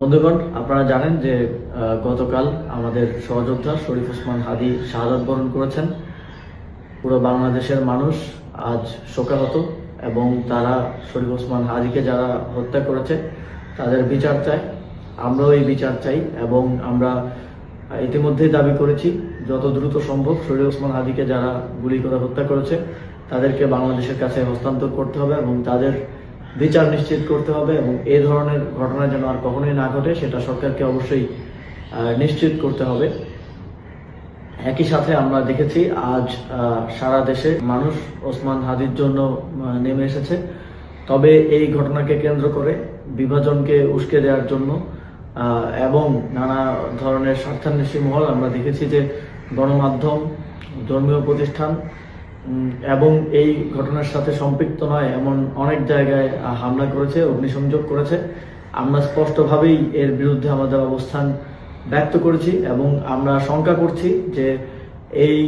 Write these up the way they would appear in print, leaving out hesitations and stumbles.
বন্ধুগণ, আপনারা জানেন যে গতকাল আমাদের সহযোদ্ধা শরীফ ওসমান হাদী শাহাদাত বরণ করেছেন। পুরো বাংলাদেশের মানুষ আজ শোকাহত এবং তারা শরীফ ওসমান হাদীকে যারা হত্যা করেছে তাদের বিচার চায়। আমরাও এই বিচার চাই এবং আমরা ইতিমধ্যেই দাবি করেছি যত দ্রুত সম্ভব শরীফ ওসমান হাদীকে যারা গুলি করে হত্যা করেছে তাদেরকে বাংলাদেশের কাছে হস্তান্তর করতে হবে এবং তাদের বিচার নিশ্চিত করতে হবে এবং এই ধরনের ঘটনা যেন আর কখনোই না ঘটে সেটা সরকারকে অবশ্যই নিশ্চিত করতে হবে। একই সাথে আমরা দেখেছি আজ সারা দেশে মানুষ ওসমান হাদীর জন্য নেমে এসেছে। তবে এই ঘটনাকে কেন্দ্র করে বিভাজনকে উস্কে দেওয়ার জন্য এবং নানা ধরনের স্বার্থান্বেষী মহল আমরা দেখেছি যে গণমাধ্যম, ধর্মীয় প্রতিষ্ঠান এবং এই ঘটনার সাথে সম্পৃক্ত নয় এমন অনেক জায়গায় হামলা করেছে, অগ্নিসংযোগ করেছে। আমরা স্পষ্টভাবেই এর বিরুদ্ধে আমাদের অবস্থান ব্যক্ত করেছি এবং আমরা শঙ্কা করছি যে এই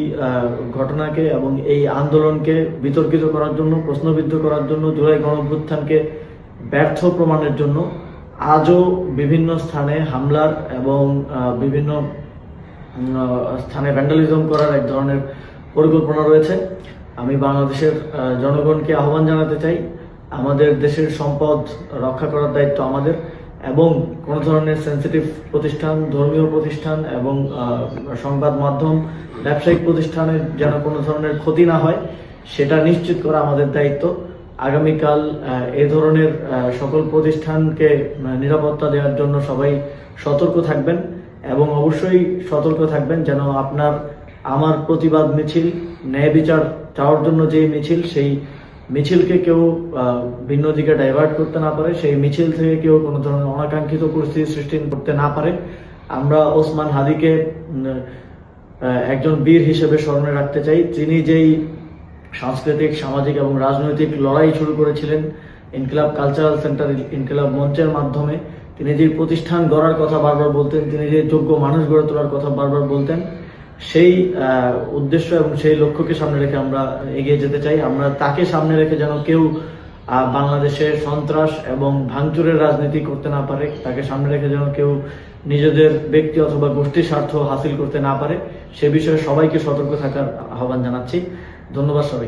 ঘটনাকে এবং এই আন্দোলনকে বিতর্কিত করার জন্য, প্রশ্নবিদ্ধ করার জন্য, জুলাই গণঅভ্যুত্থানকে ব্যর্থ প্রমাণের জন্য আজও বিভিন্ন স্থানে হামলার এবং বিভিন্ন স্থানে ভ্যান্ডালিজম করার এক ধরনের পরিকল্পনা রয়েছে। আমি বাংলাদেশের জনগণকে আহ্বান জানাতে চাই, আমাদের দেশের সম্পদ রক্ষা করার দায়িত্ব আমাদের এবং কোনো ধরনের সেন্সিটিভ প্রতিষ্ঠান, ধর্মীয় প্রতিষ্ঠান এবং সংবাদ মাধ্যম, ব্যবসায়িক প্রতিষ্ঠানের যেন কোনো ধরনের ক্ষতি না হয় সেটা নিশ্চিত করা আমাদের দায়িত্ব। আগামীকাল এ ধরনের সকল প্রতিষ্ঠানকে নিরাপত্তা দেওয়ার জন্য সবাই সতর্ক থাকবেন এবং অবশ্যই সতর্ক থাকবেন যেন আমার প্রতিবাদ মিছিল, ন্যায় বিচার চাওয়ার জন্য যে মিছিল, সেই মিছিলকে কেউ ভিন্ন দিকে ডাইভার্ট করতে না পারে, সেই মিছিল থেকে কেউ কোনো ধরনের অনাকাঙ্ক্ষিত পরিস্থিতি সৃষ্টি করতে না পারে। আমরা ওসমান হাদীকে একজন বীর হিসেবে স্মরণে রাখতে চাই। তিনি যেই সাংস্কৃতিক, সামাজিক এবং রাজনৈতিক লড়াই শুরু করেছিলেন ইনকিলাব কালচারাল সেন্টার, ইনকিলাব মঞ্চের মাধ্যমে, তিনি যে প্রতিষ্ঠান গড়ার কথা বারবার বলতেন, তিনি যে যোগ্য মানুষ গড়ে তোলার কথা বারবার বলতেন, সেই উদ্দেশ্য এবং সেই লক্ষ্যকে সামনে রেখে আমরা এগিয়ে যেতে চাই। আমরা তাকে সামনে রেখে যেন কেউ বাংলাদেশে সন্ত্রাস এবং ভাঙচুরের রাজনীতি করতে না পারে, তাকে সামনে রেখে যেন কেউ নিজেদের ব্যক্তি অথবা গোষ্ঠীর স্বার্থ হাসিল করতে না পারে, সে বিষয়ে সবাইকে সতর্ক থাকার আহ্বান জানাচ্ছি। ধন্যবাদ সবাই।